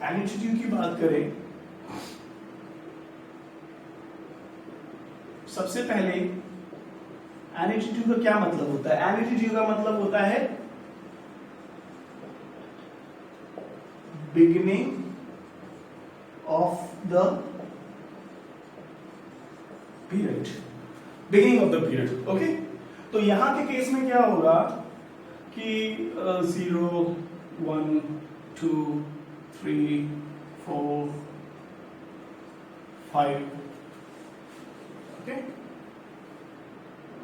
NH2 की बात करें, सबसे पहले NH2 का क्या मतलब होता है? NH2 का मतलब होता है beginning of the period, beginning of the period. Okay, तो यहां के केस में क्या होगा कि 0 1 2 3 4 5, ओके,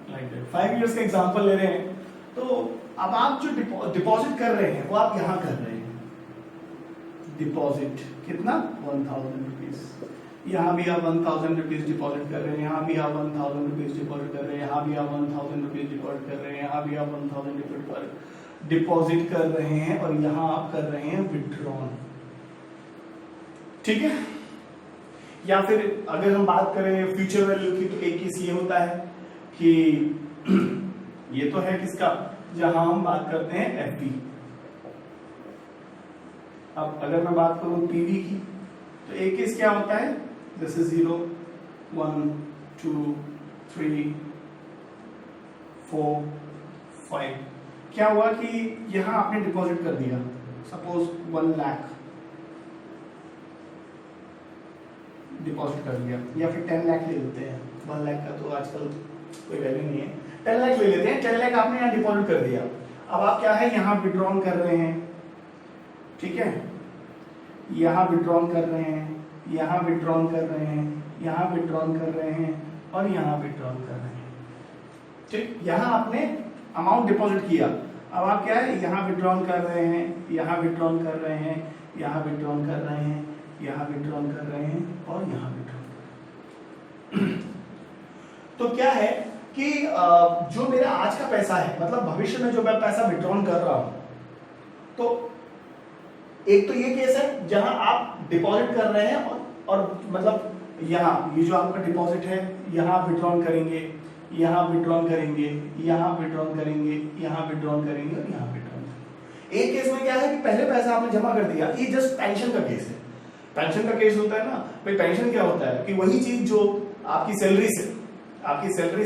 लाइक दैट। 5 इयर्स का एग्जांपल ले रहे हैं, तो अब आप जो डिपॉजिट कर रहे हैं वो आप यहां कर रहे हैं, डिपॉजिट कितना 1000 रुपीज, यहाँ भी आप 1000 रुपीज डिपॉजिट कर रहे हैं, यहाँ भी आप 1000 रुपीज डिपॉजिट कर रहे हैं, यहाँ भी आप 1000 रुपीज डिपॉजिट कर रहे हैं, यहाँ भी आप 1000 डिपॉजिट कर रहे हैं, और यहाँ आप कर रहे हैं विड्रॉन। ठीक है, या फिर अगर हम बात करें फ्यूचर वैल्यू की, तो एक केस ये होता है कि ये तो है किसका, जहां हम बात करते हैं एफडी। अब अगर मैं बात करूं पीवी की, तो एक केस क्या होता है, जैसे 0 1 2 3 4 5, क्या हुआ कि यहां आपने डिपॉजिट कर दिया, सपोज 1 लाख डिपॉजिट कर दिया, या फिर 10 लाख ले लेते हैं, 1 लाख का तो आजकल कोई वैल्यू नहीं है, 10 लाख ले लेते हैं, 10 लाख आपने यहाँ डिपॉजिट कर दिया। अब आप क्या है, यहाँ विड्रॉन कर रहे हैं, ठीक है, यहाँ विड्रॉन कर रहे हैं, यहाँ विड्रॉन कर रहे हैं, यहाँ विड्रॉन कर रहे हैं, और यहाँ विड्रॉन कर रहे हैं। ठीक, यहाँ आपने अमाउंट डिपॉजिट किया, अब आप क्या है, यहाँ विड्रॉन कर रहे हैं, यहाँ विड्रॉन कर रहे हैं, यहाँ विड्रॉन कर रहे हैं, यहाँ विड्रॉन कर रहे हैं, और यहाँ विड्रॉन कर रहे हैं। तो क्या है कि जो मेरा आज का पैसा है, मतलब भविष्य में जो मैं पैसा विड्रॉन कर रहा हूं, तो एक तो ये केस है जहां आप डिपॉजिट कर रहे हैं, और मतलब यहाँ ये जो आपका डिपॉजिट है, यहाँ विड्रॉन करेंगे, यहाँ विड्रॉन करेंगे, यहाँ विड्रॉन करेंगे, यहाँ विड्रॉन करेंगे, और यहाँ विड्रॉन करेंगे। एक केस में क्या है कि पहले पैसा आपने जमा कर दिया, ये जस्ट पेंशन का केस है। पेंशन का केस होता है ना भाई, पेंशन क्या होता है कि वही चीज जो आपकी सैलरी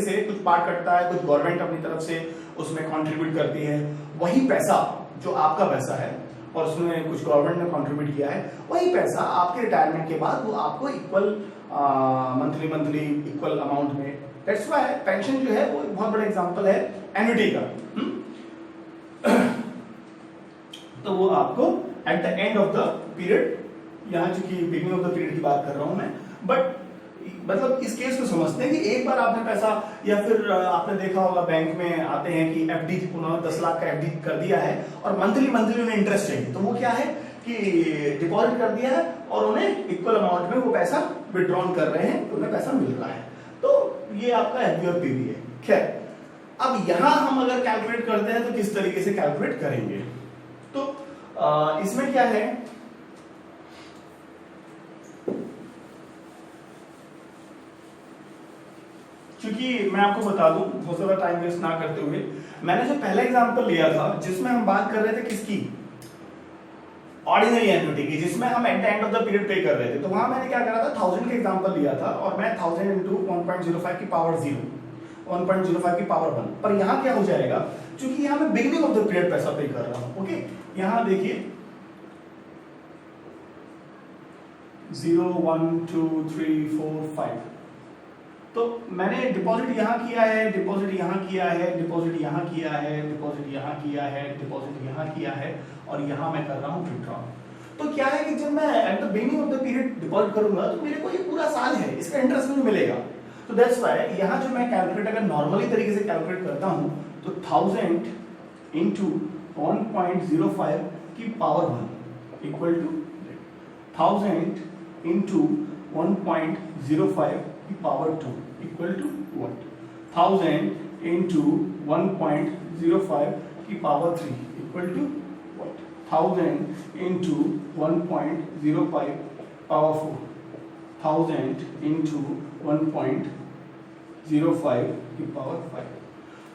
से कुछ पार्ट कटता है, कुछ गवर्नमेंट अपनी तरफ से उसमें कंट्रीब्यूट करती है, वही पैसा जो आपका पैसा है और उसमें कुछ गवर्नमेंट ने कंट्रीब्यूट किया है, वही पैसा आपके रिटायरमेंट के बाद वो आपको इक्वल मंथली इक्वल अमाउंट में, दैट्स व्हाई पेंशन जो है वो एक बहुत बड़ा एग्जांपल है एन्युटी का। तो वो आपको at the end of the period, यहाँ चूंकि बिगिनिंग ऑफ द पीरियड की बात कर रहा हूं मैं, बट मतलब इस केस को समझते हैं कि एक बार आपने पैसा, या फिर आपने देखा होगा बैंक में आते हैं कि एफडी, उन्होंने 10 लाख का एफडी कर दिया है और मंथली उन्हें इंटरेस्ट चाहिए, तो वो क्या है कि डिपॉजिट कर दिया है और उन्हें इक्वल अमाउंट में वो पैसा विड्रॉन कर रहे हैं, तो उन्हें पैसा मिल रहा है। तो ये आपका एफडी और पीवी है। खैर, अब यहां हम अगर कैलकुलेट करते हैं तो किस तरीके से कैलकुलेट करेंगे, तो इसमें क्या है, क्योंकि मैं आपको बता दूं बहुत ज्यादा टाइम वेस्ट ना करते हुए, मैंने जो पहला एग्जांपल लिया था जिसमें हम बात कर रहे थे किसकी, ऑर्डिनरी एन्युटी की, जिसमें हम at the end of the period पे कर रहे थे, तो वहां मैंने क्या करा था, 1000 का एग्जांपल लिया था और मैं 1000 इंटू 1.05 की पावर 0, 1.05 की पावर 1, पर यहाँ क्या हो जाएगा, क्योंकि यहाँ मैं बिगिनिंग ऑफ द पीरियड पैसा पे कर रहा हूँ। ओके, यहाँ देखिए 0 1 2 3 4 5, तो मैंने डिपॉजिट यहाँ किया है, डिपॉजिट यहाँ किया है, डिपॉजिट यहाँ किया है, डिपॉजिट यहाँ किया है, डिपॉजिट यहाँ किया है, और यहाँ मैं कर रहा हूँ विड्रॉल। तो क्या है कि जब मैं at the beginning of the period deposit करूंगा तो मेरे को ये पूरा साल है, इसका इंटरेस्ट मुझे मिलेगा। तो दैट्स व्हाई यहाँ जो मैं कैलकुलेट अगर नॉर्मली तरीके से कैलकुलेट करता हूँ तो 1000 इंटू 1.05 की पावर 1 इक्वल टू 1000 इंटू 1.05 की power 2 equal to what? 1000 into 1.05 की power 3 equal to what? 1000 into 1.05 power 4, 1000 into 1.05 की पावर 5।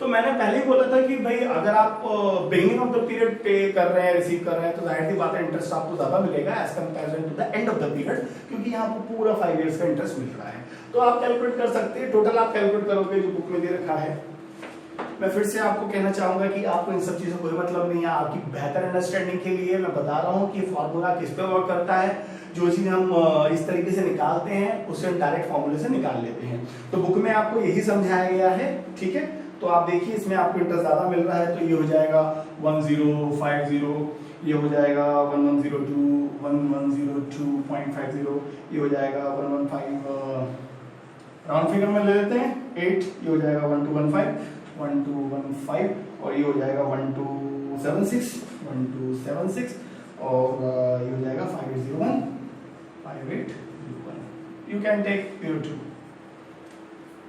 तो मैंने पहले ही बोला था कि भाई अगर आप बिगिनिंग ऑफ द पीरियड पे कर रहे हैं, रिसीव कर रहे हैं, तो जाहिर सी बात है इंटरेस्ट आपको ज्यादा मिलेगा as comparison to the end of the period, क्योंकि यहाँ आपको पूरा 5 इयर्स का इंटरेस्ट मिल रहा है। तो आप कैलकुलेट कर सकते हैं, टोटल आप कैलकुलेट करोगे जो बुक में दे रखा है। मैं फिर से आपको कहना चाहूंगा कि आपको इन सब चीजों कोई मतलब नहीं है, आपकी बेहतर अंडरस्टैंडिंग के लिए मैं बता रहा हूँ कि फॉर्मूला किस पे वर्क करता है। जो चीज हम इस तरीके से निकालते हैं उसे हम डायरेक्ट फॉर्मूले से निकाल लेते हैं। तो बुक में आपको यही समझाया गया है, ठीक है। तो आप देखिए इसमें आपको इंटरेस्ट ज्यादा मिल रहा है, तो ये हो जाएगा 1050, ये हो जाएगा 1102, 1102.50, ये हो जाएगा 115, राउंड फिगर में ले लेते हैं 8, ये हो जाएगा 1215 और ये हो जाएगा 1276 और ये हो जाएगा 5801। You can take 02।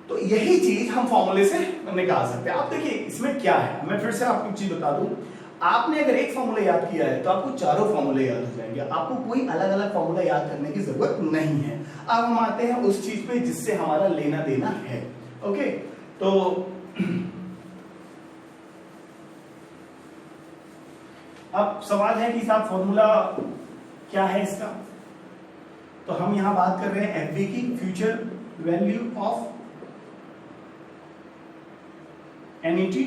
तो यही चीज हम फॉर्मूले से निकाल सकते हैं। आप देखिए इसमें क्या है, मैं फिर से आपको एक चीज बता दूं, आपने अगर एक फॉर्मूला याद किया है तो आपको चारों फॉर्मूले याद हो जाएंगे, आपको कोई अलग अलग फॉर्मूला याद करने की जरूरत नहीं है। अब हम आते हैं उस चीज पे जिससे हमारा लेना देना है। ओके, तो अब सवाल है कि साहब फॉर्मूला क्या है इसका। तो हम यहां बात कर रहे हैं एफवी की, future value of annuity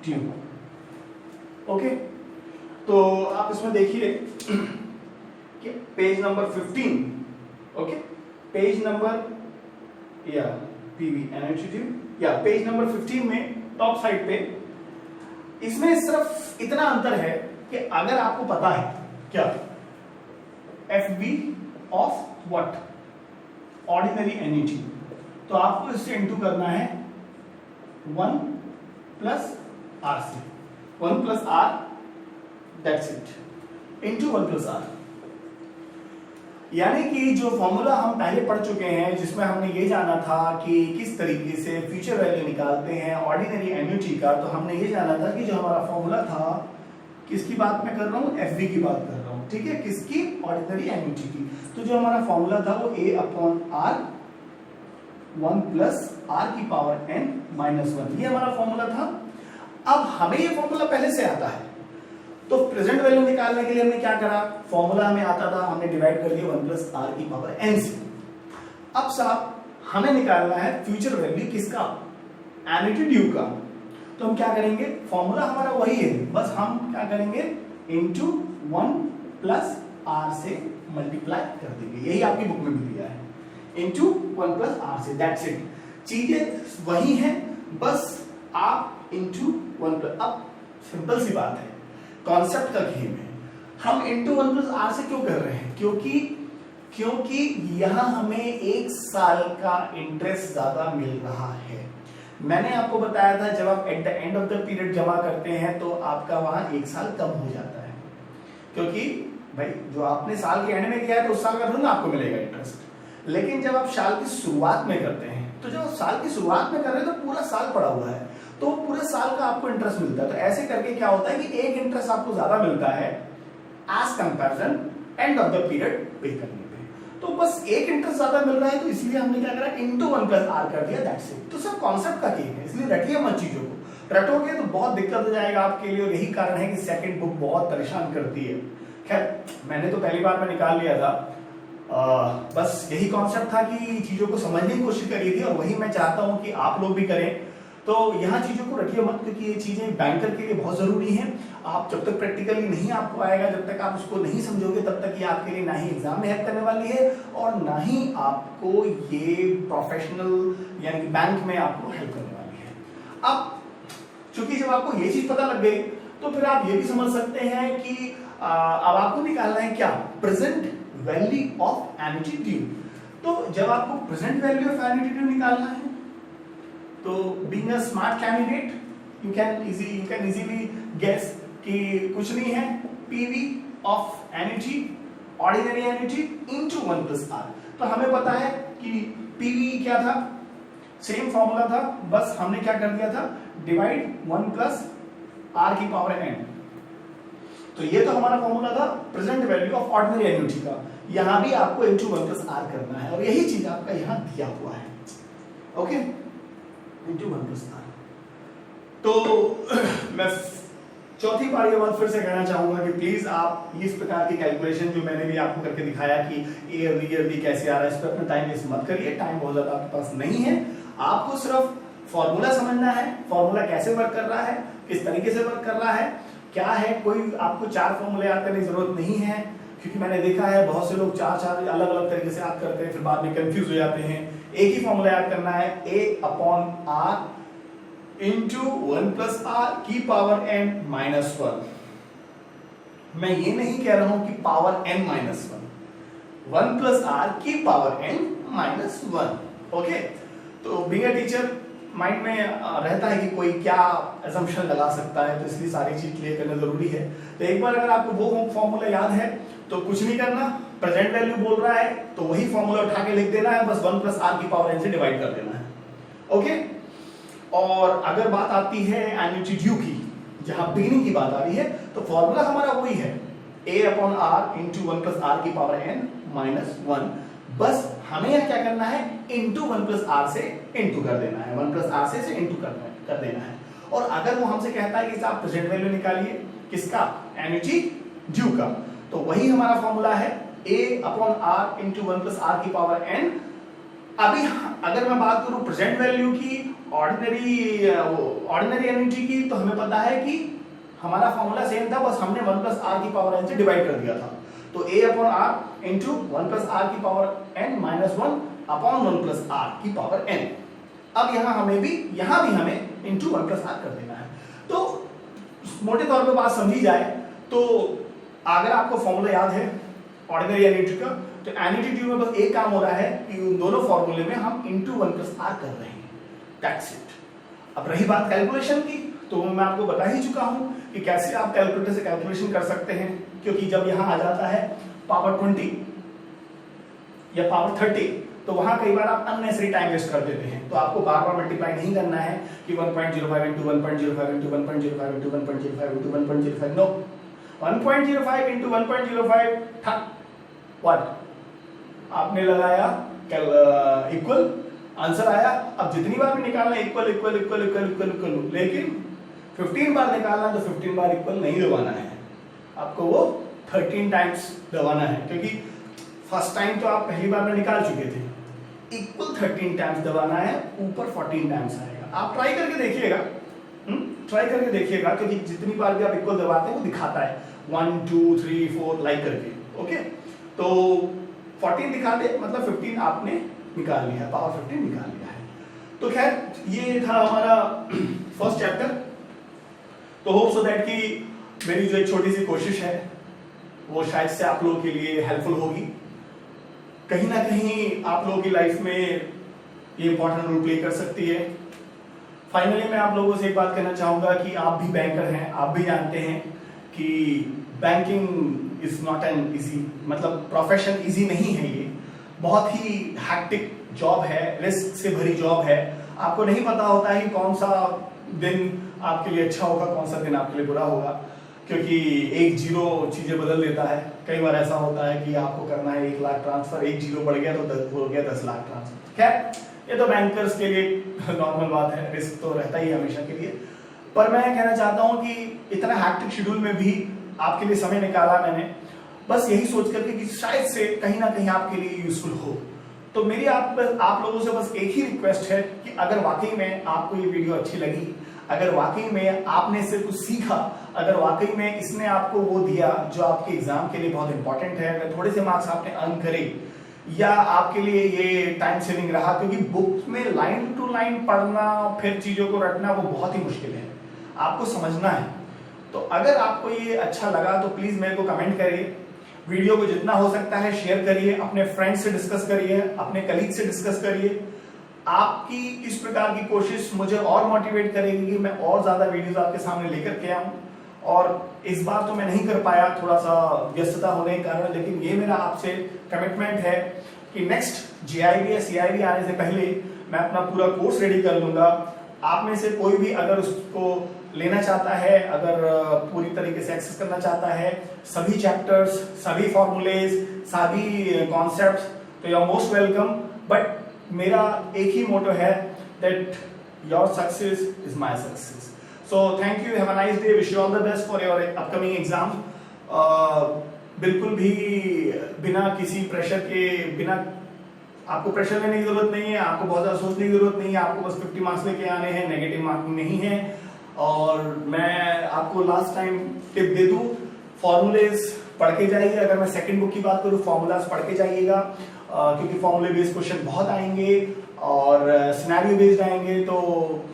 due. Okay, तो आप इसमें देखिए कि page number 15, okay, page number या पीवी एन्युटी ड्यू या पेज नंबर 15 में टॉप साइड पे इसमें सिर्फ इतना अंतर है कि अगर आपको पता है क्या F B of what ordinary annuity, तो आपको इससे इंटू करना है 1 प्लस आर से, 1 plus r, that's it, into 1 plus r. यानी कि जो फॉर्मूला हम पहले पढ़ चुके हैं जिसमें हमने ये जाना था कि किस तरीके से फ्यूचर वैल्यू निकालते हैं ऑर्डिनरी एन्युटी का, तो हमने ये जाना था कि जो हमारा फॉर्मूला था, किसकी बात मैं कर रहा हूं, एफवी की बात कर रहा हूं, ठीक है, किसकी, ऑर्डिनरी एन्युटी की। तो जो हमारा फॉर्मूला था वो a upon r 1 plus r की पावर n माइनस 1, ये हमारा फॉर्मूला था। अब हमें ये फॉर्मूला पहले से आता है, तो प्रेजेंट वैल्यू निकालने के लिए हमने क्या करा, फॉर्मूला हमें आता था, हमने डिवाइड कर दिया 1 प्लस आर की पावर n से। अब साहब हमें निकालना है फ्यूचर वैल्यू किसका, एन्युटी ड्यू का। तो हम क्या करेंगे, फॉर्मूला हमारा वही है, बस हम क्या करेंगे इनटू 1 प्लस आर से मल्टीप्लाई कर देंगे, यही आपकी बुक में भी दिया है, इनटू 1 प्लस आर से, दैट्स इट। चीजें वही हैं, बस आप इनटू 1 प्लस, अब सिंपल सी बात है, कॉन्सेप्ट का गेम है। हम इनटू 1 प्लस आर से क्यों कर रहे हैं, क्योंकि यहां हमें 1 साल का इंटरेस्ट ज्यादा मिल रहा है। मैंने आपको बताया था जब आप at the end of the period जमा करते हैं तो आपका वहां 1 साल कम हो जाता है, क्योंकि भाई जो आपने साल के एंड में किया है तो उस साल का थोड़ा आपको मिलेगा इंटरेस्ट। लेकिन जब आप साल की शुरुआत में करते हैं, तो जब आप साल की शुरुआत में कर रहे हैं तो पूरा साल पड़ा हुआ है, तो पूरे साल का आपको इंटरेस्ट मिलता है। तो ऐसे करके क्या होता है कि एक इंटरेस्ट आपको ज्यादा मिलता है as comparison end of the period पे करने पे। तो बस एक इंटरेस्ट ज्यादा मिल रहा है, तो इसलिए हमने क्या करा, इनटू 1 प्लस आर कर दिया, दैट्स इट। तो सब कॉन्सेप्ट का गेम है, इसलिए रटिए मत चीजों को, रटोगे तो बहुत दिक्कत हो जाएगा आपके लिए, और यही कारण है कि सेकंड बुक बहुत परेशान करती है। खैर मैंने तो पहली बार में निकाल लिया था, बस यही कॉन्सेप्ट था कि चीजों को समझने की कोशिश करी थी, और वही मैं चाहता हूं कि आप लोग भी करें। तो यहाँ चीजों को रटिए मत, क्योंकि ये चीजें बैंकर के लिए बहुत जरूरी हैं। आप जब तक प्रैक्टिकली नहीं आपको आएगा, जब तक आप उसको नहीं समझोगे, तब तक ये आपके लिए ना ही एग्जाम में हेल्प करने वाली है और ना ही आपको ये प्रोफेशनल यानी बैंक में आपको हेल्प करने वाली है। अब चूंकि जब आपको ये चीज पता लग गई, तो फिर आप ये भी समझ सकते हैं कि अब आपको निकालना है क्या, present value of annuity due. तो जब आपको present value of annuity due निकालना है, तो being a smart candidate you can easily guess कि कुछ नहीं है, PV of annuity ordinary annuity into 1 plus r. तो हमें पता है कि पीवी क्या था, सेम फॉर्मूला था, बस हमने क्या कर दिया था, डिवाइड 1 प्लस आर की पावर n। तो ये तो हमारा फॉर्मूला था present value of ordinary annuity का, यहां भी आपको इनटू 1 प्लस आर करना है, और यही चीज आपका यहां दिया हुआ है। Okay, into 1 plus r. तो मैं चौथी बार ये बात फिर से कहना चाहूंगा कि प्लीज आप इस प्रकार की कैलकुलेशन जो मैंने भी आपको करके दिखाया कि ईयर बी कैसे आ रहा है, इस पर अपना टाइम वेस्ट मत करिए। टाइम बहुत ज्यादा आपके पास नहीं है, आपको सिर्फ फॉर्मूला समझना है, फॉर्मूला कैसे वर्क कर रहा है, किस तरीके से वर्क कर रहा है, क्या है। कोई आपको 4 फॉर्मूले याद करने की जरूरत नहीं है, क्योंकि मैंने देखा है बहुत से लोग 4 अलग अलग तरीके से याद करते हैं, फिर बाद में कंफ्यूज हो जाते हैं। एक ही फॉर्मूला याद करना है, a upon r into 1 plus r की पावर n माइनस 1। मैं ये नहीं कह रहा हूं कि power n minus 1 plus r की पावर n माइनस 1। ओके, तो बीइंग अ टीचर माइंड में रहता है कि कोई क्या असम्पशन लगा सकता है, तो इसलिए सारी चीज क्लियर करना जरूरी है। तो एक बार अगर आपको वो फॉर्मूला याद है तो कुछ नहीं करना, प्रेजेंट वैल्यू बोल रहा है तो वही फॉर्मूला उठा के लिख देना है, बस 1 प्लस आर की पावर n से डिवाइड कर देना है। ओके, और अगर बात आती है एन्युटी ड्यू की, जहां बिगिनिंग की बात आ रही है, तो फॉर्मूला हमारा वही है a upon r into 1 plus r की पावर n माइनस 1। बस हमें यह क्या करना है, इंटू 1 प्लस आर से इंटू कर देना है, 1 प्लस आर से इंटू कर देना है। और अगर वो हमसे कहता है कि आप प्रेजेंट वैल्यू निकालिए, किसका, एन्युटी ड्यू का, तो वही हमारा फॉर्मूला है a upon r into 1 plus r की पावर n। अभी अगर मैं बात करूं प्रेजेंट वैल्यू की, ऑर्डिनरी एन्युटी की, तो हमें पता है कि हमारा फॉर्मूला सेम था, बस हमने 1 प्लस आर की पावर n से डिवाइड कर दिया था। तो a upon r into 1 plus r की power n minus 1 upon 1 plus r की पावर n। अब यहां भी हमें इंटू 1 प्लस आर कर देना है। तो मोटे तौर पे बात समझी जाए तो अगर आपको फॉर्मूला याद है ऑर्डिनरी एन्युटी का, तो एन्युटी ड्यू में बस एक काम हो रहा है कि उन दोनों फॉर्मूले में हम इंटू 1 प्लस आर कर रहे हैं, दैट्स इट। अब रही बात कैलकुलेशन की, तो मैं आपको बता ही चुका हूं कि कैसे आप कैलकुलेटर से कैलकुलेशन कर सकते हैं, क्योंकि जब यहां आ जाता है पावर 20 या पावर 30, तो वहां कई बार आप अननेसेसरी टाइम वेस्ट कर देते हैं। तो आपको बार बार मल्टीप्लाई नहीं करना है कि 1.05 into 1.05 into 1.05 into 1.05 into 1.05, no, 1.05 into 1.05 था व्हाट, आपने लगाया इक्वल, आंसर आया। अब जितनी बार भी निकालना equal equal equal equal equal equal, लेकिन 15 बार निकालना तो 15 बार इक्वल नहीं दबाना है, आपको वो 13 टाइम्स दबाना है, क्योंकि फर्स्ट टाइम तो आप पहली बार में निकाल चुके थे। इक्वल 13 टाइम्स दबाना है, ऊपर 14 टाइम्स आएगा। आप ट्राई करके देखिएगा, क्योंकि जितनी बार भी आप इक्वल दबाते हैं वो दिखाता है 1 2 3 4 लाइक करके। ओके, तो 14 दिखा दे मतलब 15 आपने निकाल लिया, पावर 15 निकाल लिया है। तो खैर ये था हमारा फर्स्ट चैप्टर। तो होप सो दैट कि मेरी जो एक छोटी सी कोशिश है वो शायद से आप लोगों के लिए हेल्पफुल होगी। कहीं ना कहीं आप लोगों की लाइफ में ये इंपॉर्टेंट रोल प्ले कर सकती है। फाइनली मैं आप लोगों से एक बात कहना चाहूंगा कि आप भी बैंकर हैं, आप भी जानते हैं कि banking is not an easy, मतलब प्रोफेशन इजी नहीं है। ये बहुत ही हैक्टिक जॉब है, रिस्क से भरी जॉब है। आपको नहीं पता होता है कि कौन सा दिन आपके लिए अच्छा होगा, कौन सा दिन आपके लिए बुरा होगा, क्योंकि 1 जीरो चीजें बदल देता है। कई बार ऐसा होता है कि आपको करना है 1 लाख ट्रांसफर, 1 जीरो बढ़ गया तो 10 हो गया 10 लाख ट्रांसफर। खैर ये तो बैंकर्स के लिए नॉर्मल बात है, रिस्क तो रहता ही है हमेशा के लिए। पर मैं कहना चाहता हूं कि इतना हैक्टिक शेड्यूल में भी आपके लिए समय निकाला मैंने, बस यही सोच करके कि शायद से कहीं ना कहीं आपके लिए यूजफुल हो। तो मेरी आप लोगों से बस एक ही रिक्वेस्ट है कि अगर वाकई में आपको ये वीडियो अच्छी लगी, अगर वाकई में आपने इससे कुछ सीखा, अगर वाकई में इसने आपको वो दिया जो आपके एग्जाम के लिए बहुत इंपॉर्टेंट है, अगर थोड़े से मार्क्स आपने अर्न करे, या आपके लिए ये टाइम सेविंग रहा, क्योंकि बुक में लाइन टू लाइन पढ़ना फिर चीजों को रटना वो बहुत ही मुश्किल है, आपको समझना है। तो अगर आपको ये अच्छा लगा तो प्लीज मेरे को कमेंट करिए, वीडियो को जितना हो सकता है शेयर करिए, अपने फ्रेंड्स से डिस्कस करिए, अपने कलीग से डिस्कस करिए। आपकी इस प्रकार की कोशिश मुझे और मोटिवेट करेगी कि मैं और ज्यादा वीडियोस आपके सामने लेकर के आऊं। और इस बार तो मैं नहीं कर पाया, थोड़ा सा व्यस्तता होने के कारण, लेकिन ये मेरा आपसे कमिटमेंट है कि नेक्स्ट जीआईबी या सीआईबी आने से पहले मैं अपना पूरा कोर्स रेडी कर लूंगा। आप में से कोई भी अगर उसको लेना चाहता है, अगर पूरी तरीके से एक्सेस करना चाहता है, सभी चैप्टर्स, सभी फॉर्मूलेज, सभी कॉन्सेप्ट्स, तो you are most welcome. But मेरा एक ही मोटो है that your success is my success. So thank you, have a nice day, wish you all the best for your upcoming exam. बिल्कुल भी बिना किसी प्रेशर के, बिना आपको प्रेशर लेने की जरूरत नहीं है, आपको बहुत ज्यादा सोचने की जरूरत नहीं है, आपको बस 50 मार्क्स लेके आने हैं, नेगेटिव मार्किंग नहीं है। और मैं आपको लास्ट टाइम टिप दे दूं, फॉर्मूलेज पढ़ के जाइए। अगर मैं सेकंड बुक की बात करूं, फॉर्मूलाज पढ़ के जाइएगा, क्योंकि फॉर्मूले बेस्ड क्वेश्चन बहुत आएंगे और सिनेरियो बेस्ड आएंगे। तो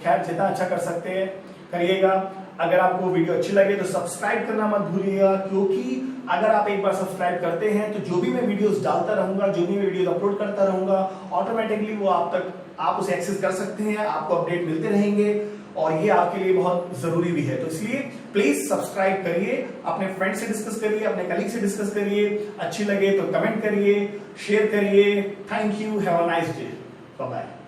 खैर जितना अच्छा कर सकते हैं करिएगा। अगर आपको वीडियो अच्छी लगे तो सब्सक्राइब करना मत भूलिएगा, क्योंकि अगर आप एक बार सब्सक्राइब करते हैं तो जो भी मैं वीडियोस डालता रहूंगा, जो भी मैं वीडियोस अपलोड करता रहूंगा, ऑटोमेटिकली वो आप उसे एक्सेस कर सकते हैं, आपको अपडेट मिलते रहेंगे और ये आपके लिए बहुत जरूरी भी है। तो इसलिए प्लीज सब्सक्राइब करिए, अपने फ्रेंड से डिस्कस करिए, अपने कलीग से डिस्कस करिए, अच्छी लगे तो कमेंट करिए, शेयर करिए। Thank you, have a nice day, bye bye.